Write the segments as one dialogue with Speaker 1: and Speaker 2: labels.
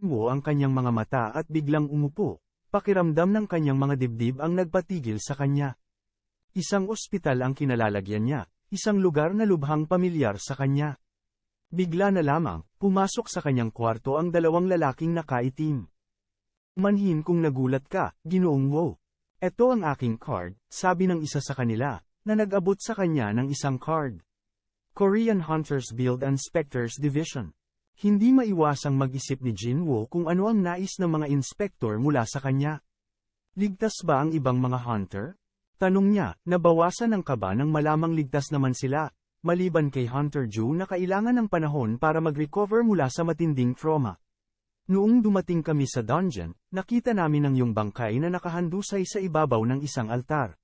Speaker 1: Jinwoo ang kanyang mga mata at biglang umupo. Pakiramdam ng kanyang mga dibdib ang nagpatigil sa kanya. Isang ospital ang kinalalagyan niya, isang lugar na lubhang pamilyar sa kanya. Bigla na lamang, pumasok sa kanyang kwarto ang dalawang lalaking nakaitim. Manhin kung nagulat ka, Ginoong Wo. Ito ang aking card, sabi ng isa sa kanila, na nag-abot sa kanya ng isang card. Korean Hunters Build Inspectors Division. Hindi maiwasang mag-isip ni Jinwoo kung ano ang nais ng mga inspektor mula sa kanya. Ligtas ba ang ibang mga hunter? Tanong niya, nabawasan ang kaba nang malamang ligtas naman sila, maliban kay Hunter Ju na kailangan ng panahon para mag-recover mula sa matinding trauma. Noong dumating kami sa dungeon, nakita namin ang iyong bangkay na nakahandusay sa ibabaw ng isang altar.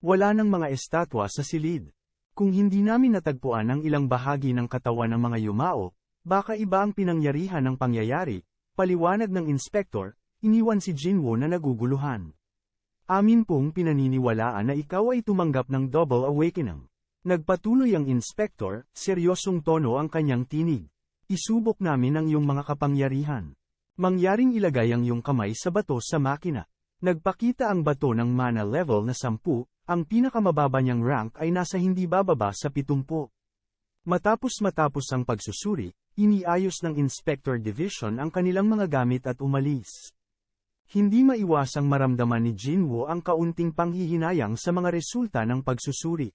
Speaker 1: Wala nang mga estatwa sa silid. Kung hindi namin natagpuan ang ilang bahagi ng katawan ng mga yumao, baka iba ang pinangyarihan ng pangyayari, paliwanag ng inspektor, iniwan si Jinwoo na naguguluhan. Amin pong pinaniniwalaan na ikaw ay tumanggap ng double awakening. Nagpatuloy ang inspektor, seryosong tono ang kanyang tinig. Isubok namin ang iyong mga kapangyarihan. Mangyaring ilagay ang iyong kamay sa bato sa makina. Nagpakita ang bato ng mana level na 10, ang pinakamababa niyang rank ay nasa hindi bababa sa 70. Matapos ang pagsusuri, iniayos ng Inspector Division ang kanilang mga gamit at umalis. Hindi maiwasang maramdaman ni Jinwoo ang kaunting panghihinayang sa mga resulta ng pagsusuri.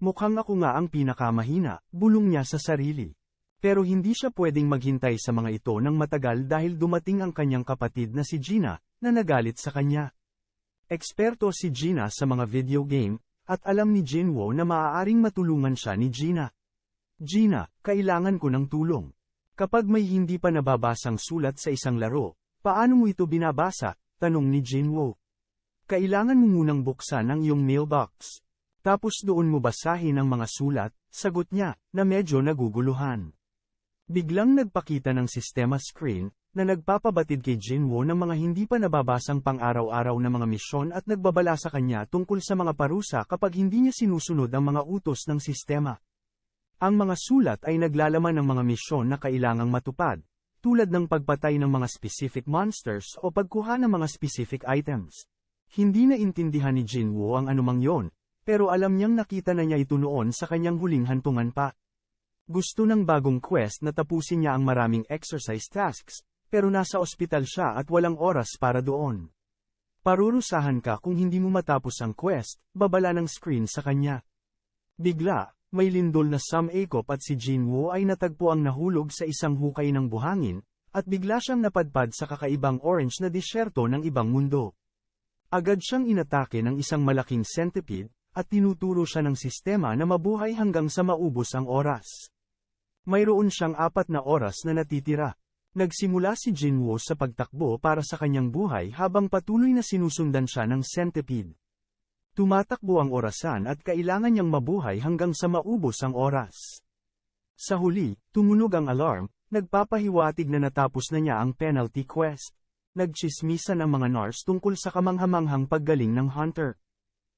Speaker 1: Mukhang ako nga ang pinakamahina, bulong niya sa sarili. Pero hindi siya pwedeng maghintay sa mga ito ng matagal dahil dumating ang kanyang kapatid na si Gina, na nagalit sa kanya. Eksperto si Gina sa mga video game, at alam ni Jinwoo na maaaring matulungan siya ni Gina. Gina, kailangan ko ng tulong. Kapag may hindi pa nababasang sulat sa isang laro, paano mo ito binabasa? Tanong ni Jinwoo. Kailangan mo munang buksan ang iyong mailbox. Tapos doon mo basahin ang mga sulat, sagot niya, na medyo naguguluhan. Biglang nagpakita ng sistema screen, na nagpapabatid kay Jinwoo ng mga hindi pa nababasang pang-araw-araw na mga misyon at nagbabala sa kanya tungkol sa mga parusa kapag hindi niya sinusunod ang mga utos ng sistema. Ang mga sulat ay naglalaman ng mga misyon na kailangang matupad, tulad ng pagpatay ng mga specific monsters o pagkuha ng mga specific items. Hindi naintindihan ni Jinwoo ang anumang yon, pero alam niyang nakita na niya ito noon sa kanyang huling hantungan pa. Gusto ng bagong quest na tapusin niya ang maraming exercise tasks, pero nasa ospital siya at walang oras para doon. Parurusahan ka kung hindi mo matapos ang quest, babala ng screen sa kanya. Bigla, may lindol na sumekop at si Jinwoo ay natagpuang nahulog sa isang hukay ng buhangin, at bigla siyang napadpad sa kakaibang orange na disyerto ng ibang mundo. Agad siyang inatake ng isang malaking centipede, at tinuturo siya ng sistema na mabuhay hanggang sa maubos ang oras. Mayroon siyang 4 na oras na natitira. Nagsimula si Jinwoo sa pagtakbo para sa kanyang buhay habang patuloy na sinusundan siya ng centipede. Tumatakbo ang orasan at kailangan niyang mabuhay hanggang sa maubos ang oras. Sa huli, tumunog ang alarm, nagpapahiwatig na natapos na niya ang penalty quest. Nagtsismisan ang mga nurse tungkol sa kamanghamanghang paggaling ng hunter.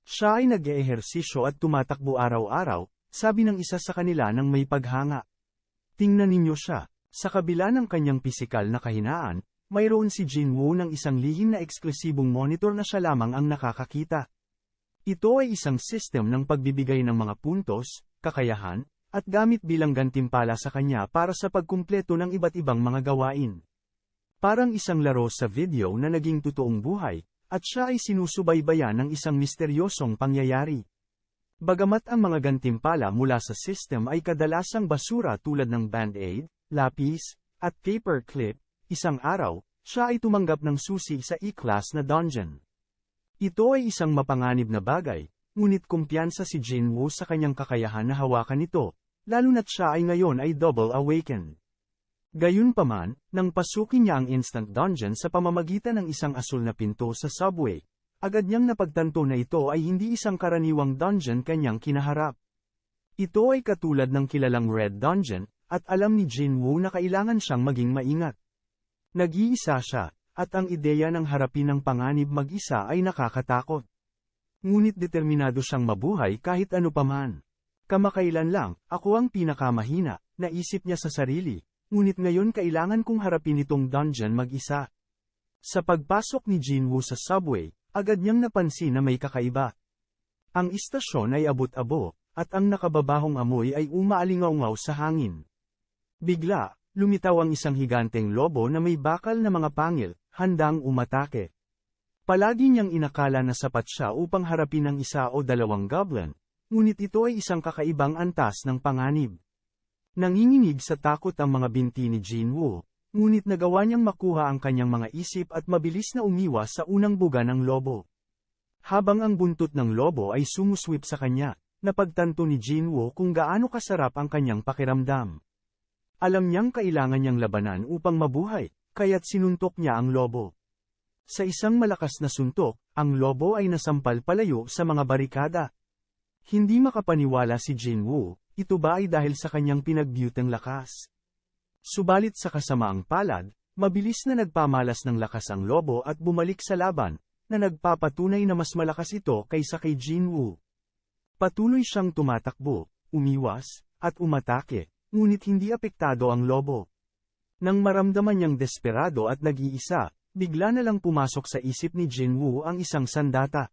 Speaker 1: Siya ay nag-eehersisyo at tumatakbo araw-araw, sabi ng isa sa kanila nang may paghanga. Tingnan ninyo siya, sa kabila ng kanyang pisikal na kahinaan, mayroon si Jinwoo ng isang lihim na eksklusibong monitor na siya lamang ang nakakakita. Ito ay isang system ng pagbibigay ng mga puntos, kakayahan, at gamit bilang gantimpala sa kanya para sa pagkumpleto ng iba't ibang mga gawain. Parang isang laro sa video na naging totoong buhay, at siya ay sinusubaybayan ng isang misteryosong pangyayari. Bagamat ang mga gantimpala mula sa system ay kadalasang basura tulad ng band-aid, lapis, at paper clip, isang araw, siya ay tumanggap ng susi sa E-class na dungeon. Ito ay isang mapanganib na bagay, ngunit kumpiyansa si Jinwoo sa kanyang kakayahan na hawakan ito, lalo na't siya ay ngayon ay double awakened. Gayunpaman, nang pasukin niya ang instant dungeon sa pamamagitan ng isang asul na pinto sa subway, agad niyang napagtanto na ito ay hindi isang karaniwang dungeon kanyang kinaharap. Ito ay katulad ng kilalang Red Dungeon, at alam ni Jinwoo na kailangan siyang maging maingat. Nag-iisa siya, at ang ideya ng harapin ng panganib mag-isa ay nakakatakot. Ngunit determinado siyang mabuhay kahit ano paman. Kamakailan lang, ako ang pinakamahina, naisip niya sa sarili, ngunit ngayon kailangan kong harapin itong dungeon mag-isa. Sa pagpasok ni Jinwoo sa subway, agad niyang napansin na may kakaiba. Ang istasyon ay abot-abo, at ang nakababahong amoy ay umaalingaw sa hangin. Bigla, lumitaw ang isang higanteng lobo na may bakal na mga pangil, handang umatake. Palagi niyang inakala na sapat siya upang harapin ang isa o dalawang goblin, ngunit ito ay isang kakaibang antas ng panganib. Nanginginig sa takot ang mga binti ni Jinwoo, ngunit nagawa niyang makuha ang kanyang mga isip at mabilis na umiwas sa unang buga ng lobo. Habang ang buntot ng lobo ay sumuswip sa kanya, napagtanto ni Jinwoo kung gaano kasarap ang kanyang pakiramdam. Alam niyang kailangan niyang labanan upang mabuhay, kaya't sinuntok niya ang lobo. Sa isang malakas na suntok, ang lobo ay nasampal palayo sa mga barikada. Hindi makapaniwala si Jinwoo, ito ba ay dahil sa kanyang pinagbyutang lakas? Subalit sa kasamaang palad, mabilis na nagpamalas ng lakas ang lobo at bumalik sa laban, na nagpapatunay na mas malakas ito kaysa kay Jinwoo. Patuloy siyang tumatakbo, umiwas, at umatake, ngunit hindi apektado ang lobo. Nang maramdaman niyang desperado at nag-iisa, bigla na lang pumasok sa isip ni Jinwoo ang isang sandata.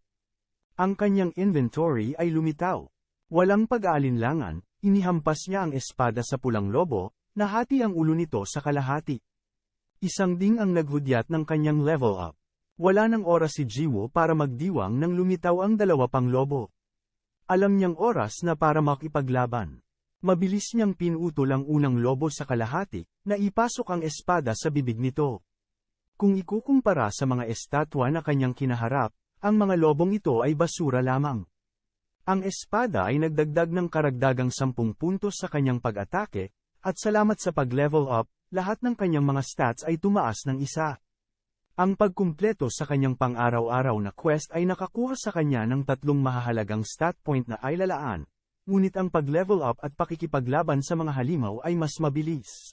Speaker 1: Ang kanyang inventory ay lumitaw. Walang pag-aalinlangan, inihampas niya ang espada sa pulang lobo, nahati ang ulo nito sa kalahati. Isang ding ang naghudyat ng kanyang level up. Wala nang oras si Jinwoo para magdiwang nang lumitaw ang dalawa pang lobo. Alam niyang oras na para makipaglaban. Mabilis niyang pinutol ang unang lobo sa kalahati, na ipasok ang espada sa bibig nito. Kung ikukumpara sa mga estatwa na kanyang kinaharap, ang mga lobong ito ay basura lamang. Ang espada ay nagdagdag ng karagdagang 10 puntos sa kanyang pag-atake, at salamat sa pag-level up, lahat ng kanyang mga stats ay tumaas ng isa. Ang pagkumpleto sa kanyang pang-araw-araw na quest ay nakakuha sa kanya ng 3 mahahalagang stat point na ay lalaan, ngunit ang pag-level up at pakikipaglaban sa mga halimaw ay mas mabilis.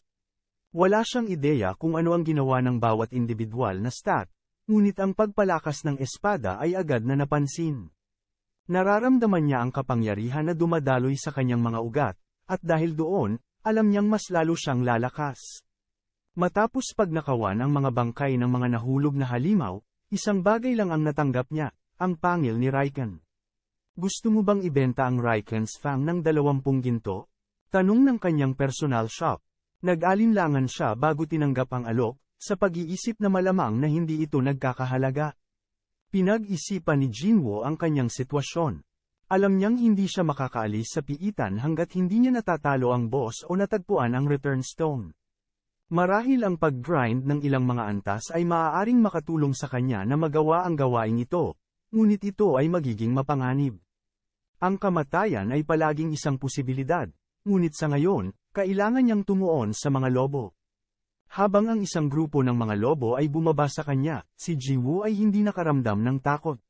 Speaker 1: Wala siyang ideya kung ano ang ginawa ng bawat individual na stat, ngunit ang pagpalakas ng espada ay agad na napansin. Nararamdaman niya ang kapangyarihan na dumadaloy sa kanyang mga ugat, at dahil doon, alam niyang mas lalo siyang lalakas. Matapos pagnakawan ang mga bangkay ng mga nahulog na halimaw, isang bagay lang ang natanggap niya, ang pangil ni Raiken. Gusto mo bang ibenta ang Raiken's Fang ng 20 ginto? Tanong ng kanyang personal shop. Nag-alinlangan siya bago tinanggap ang alok, sa pag-iisip na malamang na hindi ito nagkakahalaga. Pinag-isipan ni Jinwoo ang kanyang sitwasyon. Alam niyang hindi siya makakaalis sa piitan hanggat hindi niya natatalo ang boss o natagpuan ang return stone. Marahil ang pag-grind ng ilang mga antas ay maaaring makatulong sa kanya na magawa ang gawaing ito, ngunit ito ay magiging mapanganib. Ang kamatayan ay palaging isang posibilidad, ngunit sa ngayon, kailangan niyang tumuon sa mga lobo. Habang ang isang grupo ng mga lobo ay bumaba sa kanya, si Jinwoo ay hindi nakaramdam ng takot.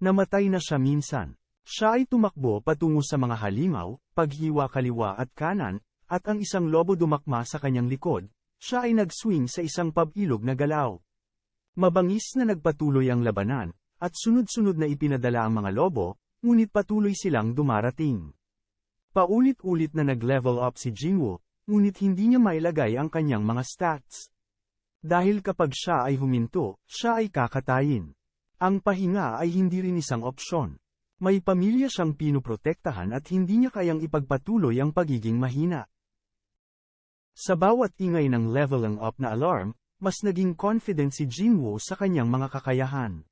Speaker 1: Namatay na siya minsan. Siya ay tumakbo patungo sa mga halimaw, paghiwa kaliwa at kanan, at ang isang lobo dumakma sa kanyang likod. Siya ay nag-swing sa isang pabilog na galaw. Mabangis na nagpatuloy ang labanan, at sunod-sunod na ipinadala ang mga lobo, ngunit patuloy silang dumarating. Paulit-ulit na nag-level up si Jinwoo, ngunit hindi niya mailagay ang kanyang mga stats. Dahil kapag siya ay huminto, siya ay kakatayin. Ang pahinga ay hindi rin isang opsyon. May pamilya siyang pinuprotektahan at hindi niya kayang ipagpatuloy ang pagiging mahina. Sa bawat ingay ng leveling up na alarm, mas naging confident si Jinwoo sa kanyang mga kakayahan.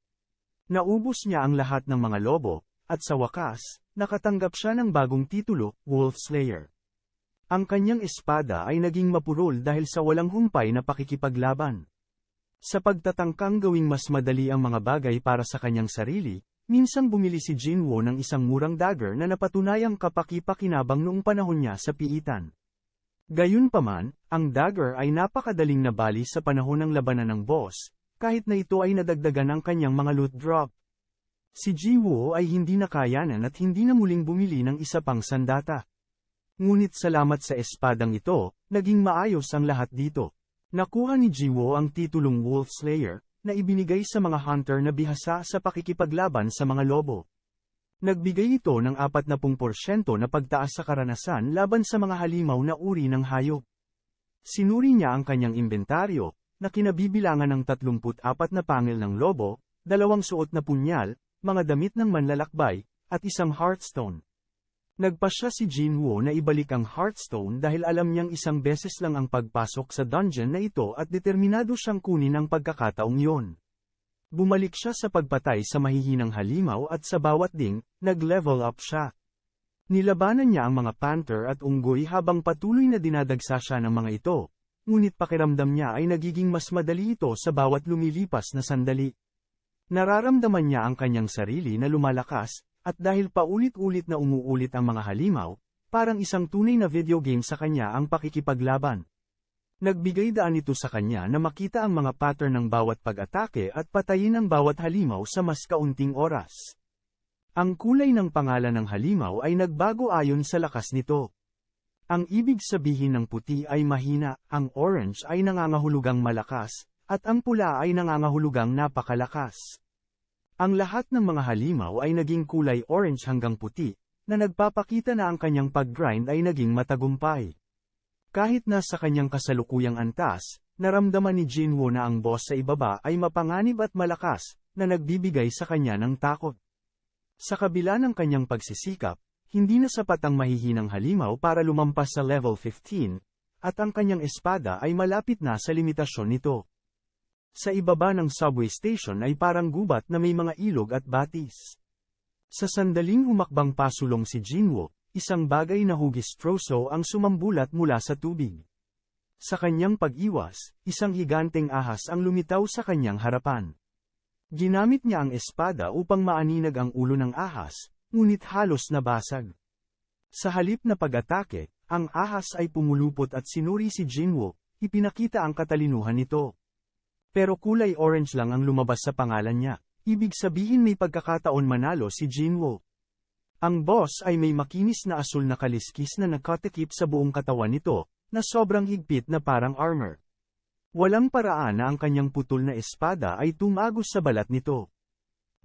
Speaker 1: Naubos niya ang lahat ng mga lobo, at sa wakas, nakatanggap siya ng bagong titulo, Wolf Slayer. Ang kanyang espada ay naging mapurol dahil sa walang humpay na pakikipaglaban. Sa pagtatangkang gawing mas madali ang mga bagay para sa kanyang sarili, minsang bumili si Jinwoo ng isang murang dagger na napatunayang kapaki-pakinabang noong panahon niya sa piitan. Gayunpaman, ang dagger ay napakadaling nabali sa panahon ng labanan ng boss, kahit na ito ay nadagdagan ang kanyang mga loot drop. Si Jinwoo ay hindi nakayanan at hindi na muling bumili ng isa pang sandata. Ngunit salamat sa espadang ito, naging maayos ang lahat dito. Nakuha ni Jinwoo ang titulong Wolf Slayer, na ibinigay sa mga hunter na bihasa sa pakikipaglaban sa mga lobo. Nagbigay ito ng 40% na pagtaas sa karanasan laban sa mga halimaw na uri ng hayop. Sinuri niya ang kanyang inventaryo, na kinabibilangan ng 34 na pangil ng lobo, 2 suot na punyal, mga damit ng manlalakbay, at isang hearthstone. Nagpasya si Jinwoo na ibalik ang hearthstone dahil alam niyang isang beses lang ang pagpasok sa dungeon na ito at determinado siyang kunin ang pagkakataong yon. Bumalik siya sa pagpatay sa mahihinang halimaw at sa bawat ding, nag-level up siya. Nilabanan niya ang mga panther at unggoy habang patuloy na dinadagsa siya ng mga ito, ngunit pakiramdam niya ay nagiging mas madali ito sa bawat lumilipas na sandali. Nararamdaman niya ang kanyang sarili na lumalakas, at dahil paulit-ulit na umuulit ang mga halimaw, parang isang tunay na video game sa kanya ang pakikipaglaban. Nagbigay daan ito sa kanya na makita ang mga pattern ng bawat pag-atake at patayin ang bawat halimaw sa mas kaunting oras. Ang kulay ng pangalan ng halimaw ay nagbago ayon sa lakas nito. Ang ibig sabihin ng puti ay mahina, ang orange ay nangangahulugang malakas, at ang pula ay nangangahulugang napakalakas. Ang lahat ng mga halimaw ay naging kulay orange hanggang puti, na nagpapakita na ang kanyang pag-grind ay naging matagumpay. Kahit nasa kanyang kasalukuyang antas, naramdaman ni Jinwoo na ang boss sa ibaba ay mapanganib at malakas, na nagbibigay sa kanya ng takot. Sa kabila ng kanyang pagsisikap, hindi na sapat ang mahihinang halimaw para lumampas sa level 15, at ang kanyang espada ay malapit na sa limitasyon nito. Sa ibaba ng subway station ay parang gubat na may mga ilog at batis. Sa sandaling humakbang pasulong si Jinwoo, isang bagay na hugis troso ang sumambulat mula sa tubig. Sa kanyang pag-iwas, isang higanteng ahas ang lumitaw sa kanyang harapan. Ginamit niya ang espada upang maaninag ang ulo ng ahas, ngunit halos nabasag. Sa halip na pag-atake, ang ahas ay pumulupot at sinuri si Jinwoo, ipinakita ang katalinuhan nito. Pero kulay orange lang ang lumabas sa pangalan niya, ibig sabihin may pagkakataon manalo si Jinwoo. Ang boss ay may makinis na asul na kaliskis na nakatakip sa buong katawan nito, na sobrang higpit na parang armor. Walang paraan na ang kanyang putol na espada ay tumagos sa balat nito.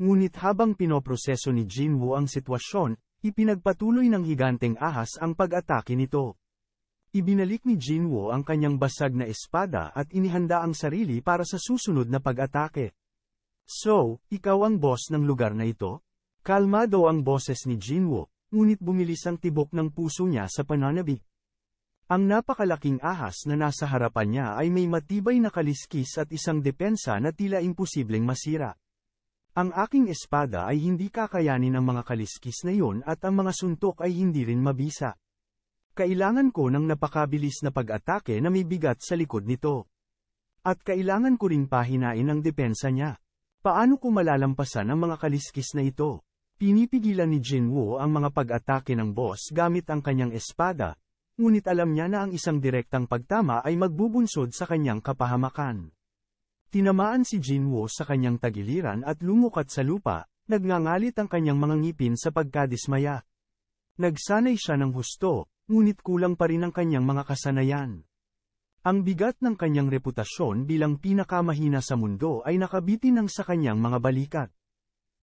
Speaker 1: Ngunit habang pinoproseso ni Jinwoo ang sitwasyon, ipinagpatuloy ng higanteng ahas ang pag-atake nito. Ibinalik ni Jinwoo ang kanyang basag na espada at inihanda ang sarili para sa susunod na pag-atake. So, ikaw ang boss ng lugar na ito? Kalmado ang boses ni Jinwoo, ngunit bumilis ang tibok ng puso niya sa pananabik. Ang napakalaking ahas na nasa harapan niya ay may matibay na kaliskis at isang depensa na tila imposibleng masira. Ang aking espada ay hindi kakayanin ang mga kaliskis na yun at ang mga suntok ay hindi rin mabisa. Kailangan ko ng napakabilis na pag-atake na may bigat sa likod nito. At kailangan ko ring pahinain ang depensa niya. Paano ko malalampasan ang mga kaliskis na ito? Pinipigilan ni Jinwoo ang mga pag-atake ng boss gamit ang kanyang espada, ngunit alam niya na ang isang direktang pagtama ay magbubunsod sa kanyang kapahamakan. Tinamaan si Jinwoo sa kanyang tagiliran at lumukat sa lupa, nagngangalit ang kanyang mga ngipin sa pagkadismaya. Nagsanay siya ng husto, ngunit kulang pa rin ang kanyang mga kasanayan. Ang bigat ng kanyang reputasyon bilang pinakamahina sa mundo ay nakabitin ng sa kanyang mga balikat.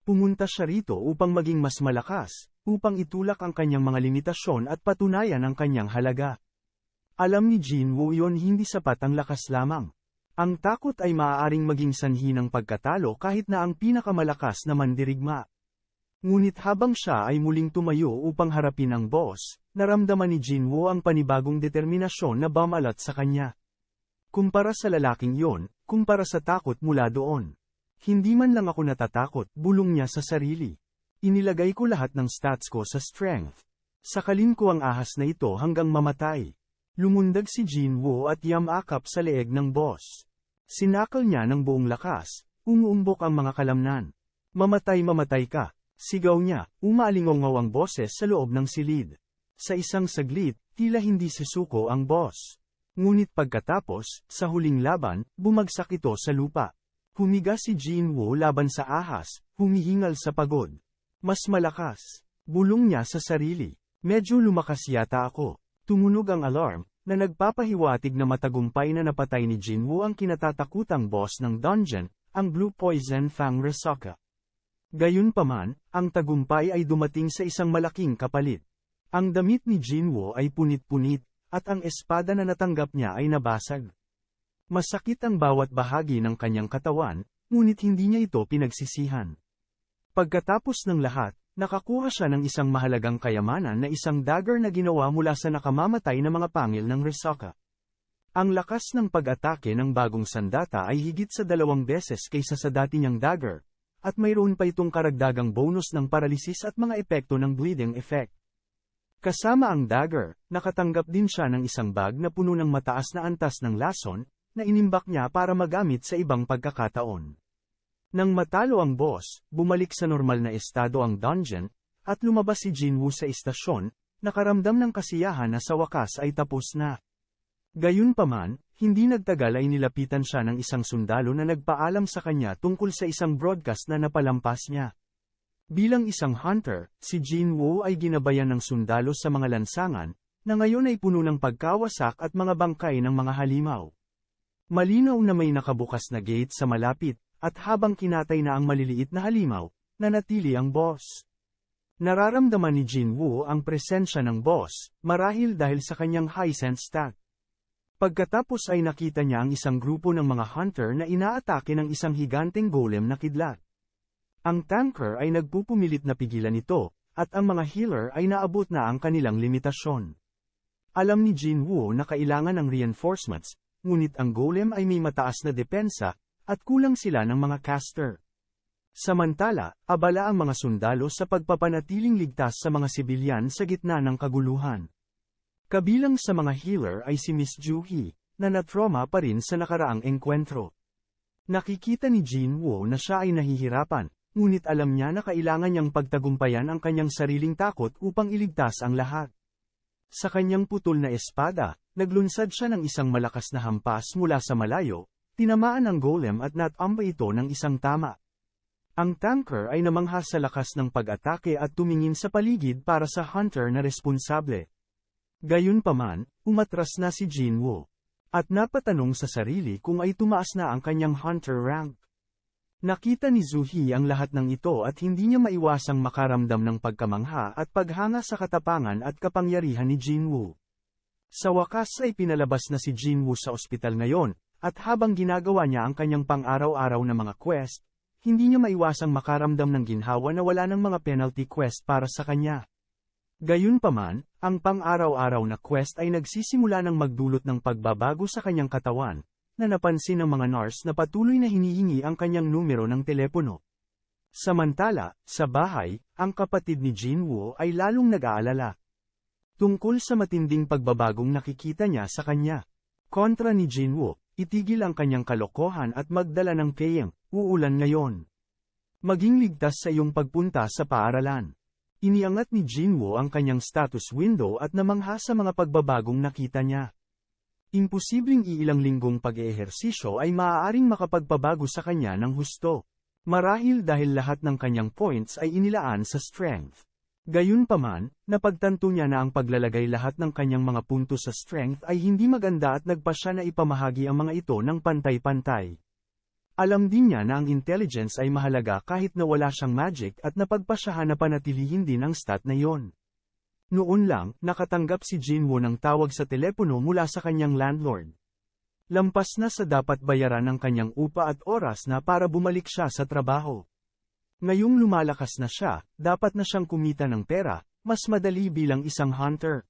Speaker 1: Pumunta siya rito upang maging mas malakas, upang itulak ang kanyang mga limitasyon at patunayan ang kanyang halaga. Alam ni Jinwoo yon hindi sapat ang lakas lamang. Ang takot ay maaaring maging sanhi ng pagkatalo kahit na ang pinakamalakas na mandirigma. Ngunit habang siya ay muling tumayo upang harapin ang boss, naramdaman ni Jinwoo ang panibagong determinasyon na bumalat sa kanya. Kumpara sa lalaking yon, kumpara sa takot mula doon. Hindi man lang ako natatakot, bulong niya sa sarili. Inilagay ko lahat ng stats ko sa strength. Sakalin ko ang ahas na ito hanggang mamatay. Lumundag si Jinwoo at yamakap sa leeg ng boss. Sinakal niya ng buong lakas, umuumbok ang mga kalamnan. Mamatay ka. Sigaw niya, umaalingongaw ang boses sa loob ng silid. Sa isang saglit, tila hindi susuko ang boss. Ngunit pagkatapos, sa huling laban, bumagsak ito sa lupa. Humiga si Jinwoo laban sa ahas, humihingal sa pagod. Mas malakas. Bulong niya sa sarili. Medyo lumakas yata ako. Tumunog ang alarm, na nagpapahiwatig na matagumpay na napatay ni Jinwoo ang kinatatakutang boss ng dungeon, ang Blue Poison Fang Resoka. Gayunpaman, ang tagumpay ay dumating sa isang malaking kapalit. Ang damit ni Jinwoo ay punit-punit, at ang espada na natanggap niya ay nabasag. Masakit ang bawat bahagi ng kanyang katawan, ngunit hindi niya ito pinagsisihan. Pagkatapos ng lahat, nakakuha siya ng isang mahalagang kayamanan na isang dagger na ginawa mula sa nakamamatay na mga pangil ng Risaka. Ang lakas ng pag-atake ng bagong sandata ay higit sa 2 beses kaysa sa dati niyang dagger, at mayroon pa itong karagdagang bonus ng paralysis at mga epekto ng bleeding effect. Kasama ang dagger, nakatanggap din siya ng isang bag na puno ng mataas na antas ng lason, na inimbak niya para magamit sa ibang pagkakataon. Nang matalo ang boss, bumalik sa normal na estado ang dungeon, at lumabas si Jinwoo sa istasyon, nakaramdam ng kasiyahan na sa wakas ay tapos na. Gayunpaman, hindi nagtagal ay nilapitan siya ng isang sundalo na nagpaalam sa kanya tungkol sa isang broadcast na napalampas niya. Bilang isang hunter, si Jinwoo ay ginabayan ng sundalo sa mga lansangan, na ngayon ay puno ng pagkawasak at mga bangkay ng mga halimaw. Malinaw na may nakabukas na gate sa malapit, at habang kinatay na ang maliliit na halimaw, nanatili ang boss. Nararamdaman ni Jinwoo ang presensya ng boss, marahil dahil sa kanyang high sense stat. Pagkatapos ay nakita niya ang isang grupo ng mga hunter na inaatake ng isang higanteng golem na kidlat. Ang tanker ay nagpupumilit na pigilan ito, at ang mga healer ay naabot na ang kanilang limitasyon. Alam ni Jinwoo na kailangan ng reinforcements, ngunit ang golem ay may mataas na depensa, at kulang sila ng mga caster. Samantala, abala ang mga sundalo sa pagpapanatiling ligtas sa mga sibilyan sa gitna ng kaguluhan. Kabilang sa mga healer ay si Miss Juhee, na natroma pa rin sa nakaraang engkwentro. Nakikita ni Jinwoo na siya ay nahihirapan, ngunit alam niya na kailangan niyang pagtagumpayan ang kanyang sariling takot upang iligtas ang lahat. Sa kanyang putol na espada, naglunsad siya ng isang malakas na hampas mula sa malayo, tinamaan ang golem at natamba ito ng isang tama. Ang tanker ay namangha sa lakas ng pag-atake at tumingin sa paligid para sa hunter na responsable. Gayunpaman, umatras na si Jinwoo. At napatanong sa sarili kung ay tumaas na ang kanyang hunter rank. Nakita ni Juhee ang lahat ng ito at hindi niya maiwasang makaramdam ng pagkamangha at paghanga sa katapangan at kapangyarihan ni Jinwoo. Sa wakas ay pinalabas na si Jinwoo sa ospital ngayon, at habang ginagawa niya ang kanyang pang-araw-araw na mga quest, hindi niya maiwasang makaramdam ng ginhawa na wala ng mga penalty quest para sa kanya. Gayunpaman, ang pang-araw-araw na quest ay nagsisimula ng magdulot ng pagbabago sa kanyang katawan, na napansin ng mga nurse na patuloy na hinihingi ang kanyang numero ng telepono. Samantala, sa bahay, ang kapatid ni Jinwoo ay lalong nag-aalala. Tungkol sa matinding pagbabagong nakikita niya sa kanya. Kontra ni Jinwoo, itigil ang kanyang kalokohan at magdala ng peyang, uulan ngayon. Maging ligtas sa iyong pagpunta sa paaralan. Iniangat ni Jinwoo ang kanyang status window at namangha sa mga pagbabagong nakita niya. Imposibleng iilang linggong pag-eehersisyo ay maaaring makapagpabago sa kanya ng husto. Marahil dahil lahat ng kanyang points ay inilaan sa strength. Gayunpaman, napagtanto niya na ang paglalagay lahat ng kanyang mga punto sa strength ay hindi maganda at nagpa siya na ipamahagi ang mga ito ng pantay-pantay. Alam din niya na ang intelligence ay mahalaga kahit na wala siyang magic at napagpasyahan na panatilihin din ang stat na yon. Noon lang, nakatanggap si Jinwoo ng tawag sa telepono mula sa kanyang landlord. Lampas na sa dapat bayaran ng kanyang upa at oras na para bumalik siya sa trabaho. Ngayong lumalakas na siya, dapat na siyang kumita ng pera, mas madali bilang isang hunter.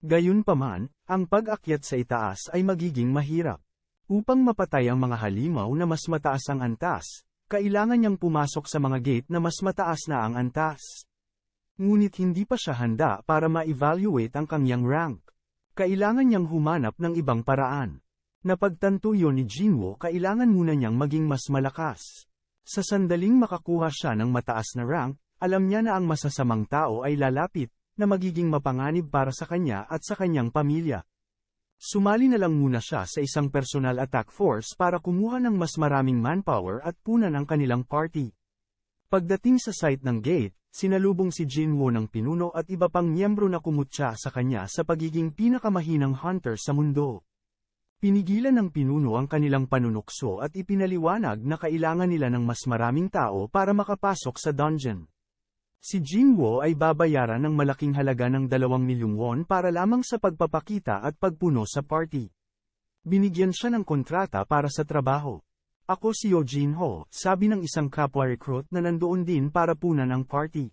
Speaker 1: Gayunpaman, ang pag-akyat sa itaas ay magiging mahirap. Upang mapatay ang mga halimaw na mas mataas ang antas, kailangan niyang pumasok sa mga gate na mas mataas na ang antas. Ngunit hindi pa siya handa para ma-evaluate ang kanyang rank. Kailangan niyang humanap ng ibang paraan. Napagtanto yon ni Jinwoo kailangan muna niyang maging mas malakas. Sa sandaling makakuha siya ng mataas na rank, alam niya na ang masasamang tao ay lalapit, na magiging mapanganib para sa kanya at sa kanyang pamilya. Sumali na lang muna siya sa isang personal attack force para kumuha ng mas maraming manpower at punan ang kanilang party. Pagdating sa site ng gate, sinalubong si Jinwoo ng pinuno at iba pang miyembro na kumutya sa kanya sa pagiging pinakamahinang hunter sa mundo. Pinigilan ng pinuno ang kanilang panunukso at ipinaliwanag na kailangan nila ng mas maraming tao para makapasok sa dungeon. Si Jinwoo ay babayaran ng malaking halaga ng 2 milyong won para lamang sa pagpapakita at pagpuno sa party. Binigyan siya ng kontrata para sa trabaho. Ako si Yo Jinho, sabi ng isang kapwa recruit na nandoon din para punan ang party.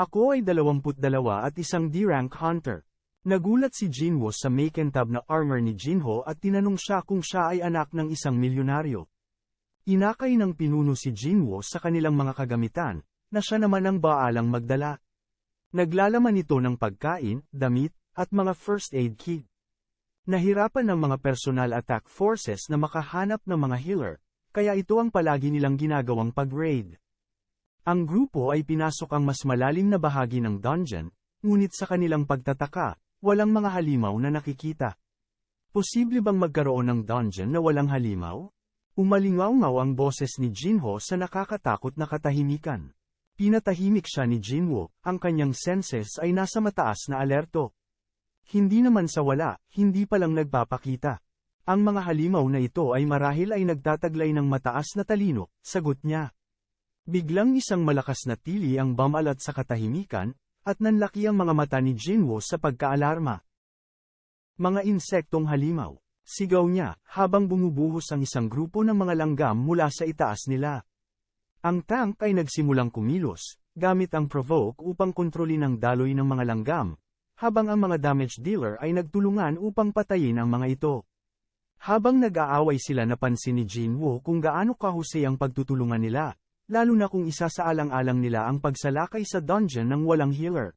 Speaker 1: Ako ay 22 at isang D-rank hunter. Nagulat si Jinwoo sa makintab na armor ni Jinho at tinanong siya kung siya ay anak ng isang milyonaryo. Inakay ng pinuno si Jinwoo sa kanilang mga kagamitan, na siya naman ang baalang magdala. Naglalaman ito ng pagkain, damit, at mga first aid kit. Nahirapan ng mga personal attack forces na makahanap ng mga healer, kaya ito ang palagi nilang ginagawang pag-raid. Ang grupo ay pinasok ang mas malalim na bahagi ng dungeon, ngunit sa kanilang pagtataka, walang mga halimaw na nakikita. Posible bang magkaroon ng dungeon na walang halimaw? Umalingaw-ngaw ang boses ni Jinho sa nakakatakot na katahimikan. Pinatahimik siya ni Jinwoo, ang kanyang senses ay nasa mataas na alerto. Hindi naman sa wala, hindi pa lang nagpapakita. Ang mga halimaw na ito ay marahil ay nagtataglay ng mataas na talino, sagot niya. Biglang isang malakas na tili ang bumalat sa katahimikan, at nanlaki ang mga mata ni Jinwoo sa pagkaalarma. Mga insektong halimaw, sigaw niya, habang bumubuhos ang isang grupo ng mga langgam mula sa itaas nila. Ang tank ay nagsimulang kumilos, gamit ang provoke upang kontrolin ang daloy ng mga langgam, habang ang mga damage dealer ay nagtulungan upang patayin ang mga ito. Habang nag-aaway sila napansin ni Jinwoo kung gaano kahusay ang pagtutulungan nila, lalo na kung isa sa alang-alang nila ang pagsalakay sa dungeon ng walang healer.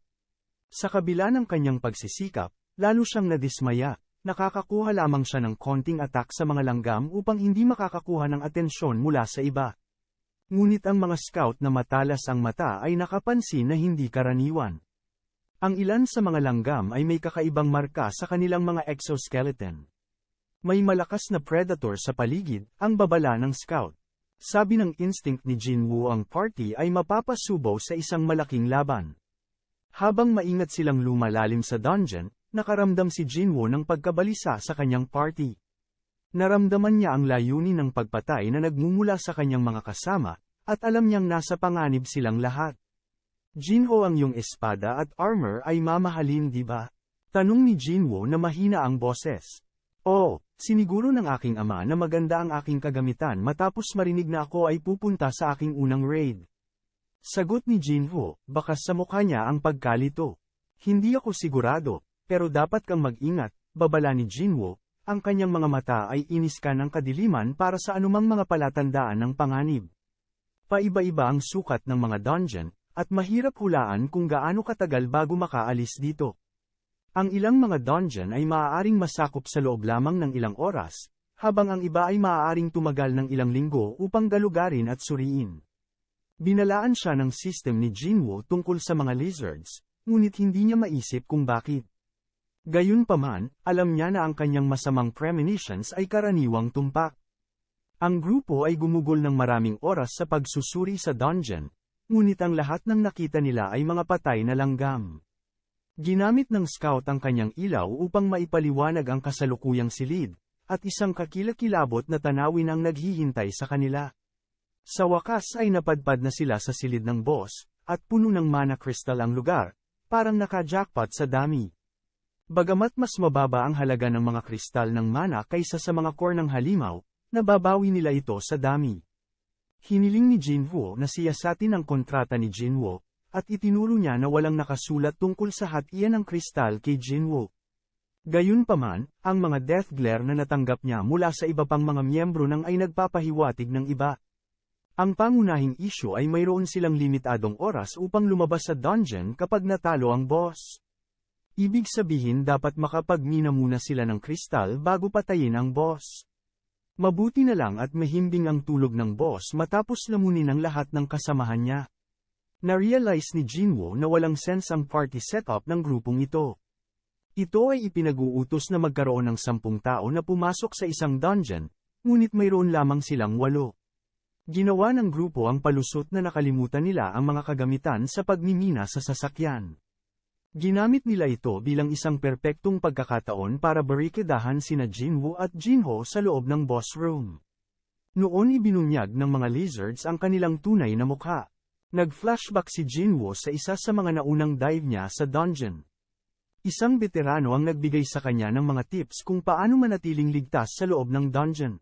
Speaker 1: Sa kabila ng kanyang pagsisikap, lalo siyang nadismaya, nakakakuha lamang siya ng konting attack sa mga langgam upang hindi makakakuha ng atensyon mula sa iba. Ngunit ang mga scout na matalas ang mata ay nakapansin na hindi karaniwan. Ang ilan sa mga langgam ay may kakaibang marka sa kanilang mga exoskeleton. May malakas na predator sa paligid, ang babala ng scout. Sabi ng instinct ni Jinwoo ang party ay mapapasubaw sa isang malaking laban. Habang maingat silang lumalalim sa dungeon, nakaramdam si Jinwoo ng pagkabalisa sa kanyang party. Naramdaman niya ang layunin ng pagpatay na nagmumula sa kanyang mga kasama, at alam niyang nasa panganib silang lahat. Jinho, ang iyong espada at armor ay mamahalin, di ba? Tanong ni Jinwoo na mahina ang boses. Oo, siniguro ng aking ama na maganda ang aking kagamitan matapos marinig na ako ay pupunta sa aking unang raid. Sagot ni Jinho, bakas sa mukha niya ang pagkalito. Hindi ako sigurado, pero dapat kang mag-ingat, babala ni Jinwoo, ang kanyang mga mata ay iniskan ng kadiliman para sa anumang mga palatandaan ng panganib. Paiba-iba ang sukat ng mga dungeon, at mahirap hulaan kung gaano katagal bago makaalis dito. Ang ilang mga dungeon ay maaaring masakop sa loob lamang ng ilang oras, habang ang iba ay maaaring tumagal ng ilang linggo upang galugarin at suriin. Binalaan siya ng system ni Jinwoo tungkol sa mga lizards, ngunit hindi niya maisip kung bakit. Gayunpaman, alam niya na ang kanyang masamang premonitions ay karaniwang tumpak. Ang grupo ay gumugol ng maraming oras sa pagsusuri sa dungeon, ngunit ang lahat ng nakita nila ay mga patay na langgam. Ginamit ng scout ang kanyang ilaw upang maipaliwanag ang kasalukuyang silid, at isang kakilakilabot na tanawin ang naghihintay sa kanila. Sa wakas ay napadpad na sila sa silid ng boss, at puno ng mana crystal ang lugar, parang naka-jackpot sa dami. Bagamat mas mababa ang halaga ng mga kristal ng mana kaysa sa mga core ng halimaw, nababawi nila ito sa dami. Hiniling ni Jinwoo na siyasatin ang kontrata ni Jinwoo, at itinuro niya na walang nakasulat tungkol sa hatian ng kristal kay Jinwoo. Gayunpaman, ang mga death glare na natanggap niya mula sa iba pang mga miyembro ng ay nagpapahiwatig ng iba. Ang pangunahing issue ay mayroon silang limitadong oras upang lumabas sa dungeon kapag natalo ang boss. Ibig sabihin dapat makapagmina muna sila ng kristal bago patayin ang boss. Mabuti na lang at mahimbing ang tulog ng boss matapos lamunin ang lahat ng kasamahan niya. Na-realize ni Jinwoo na walang sense ang party setup ng grupong ito. Ito ay ipinag-uutos na magkaroon ng 10 tao na pumasok sa isang dungeon, ngunit mayroon lamang silang 8. Ginawa ng grupo ang palusot na nakalimutan nila ang mga kagamitan sa pagmimina sa sasakyan. Ginamit nila ito bilang isang perpektong pagkakataon para barikadahan sina Jinwoo at Jinho sa loob ng boss room. Noon ibinunyag ng mga lizards ang kanilang tunay na mukha. Nag-flashback si Jinwoo sa isa sa mga naunang dive niya sa dungeon. Isang veterano ang nagbigay sa kanya ng mga tips kung paano manatiling ligtas sa loob ng dungeon.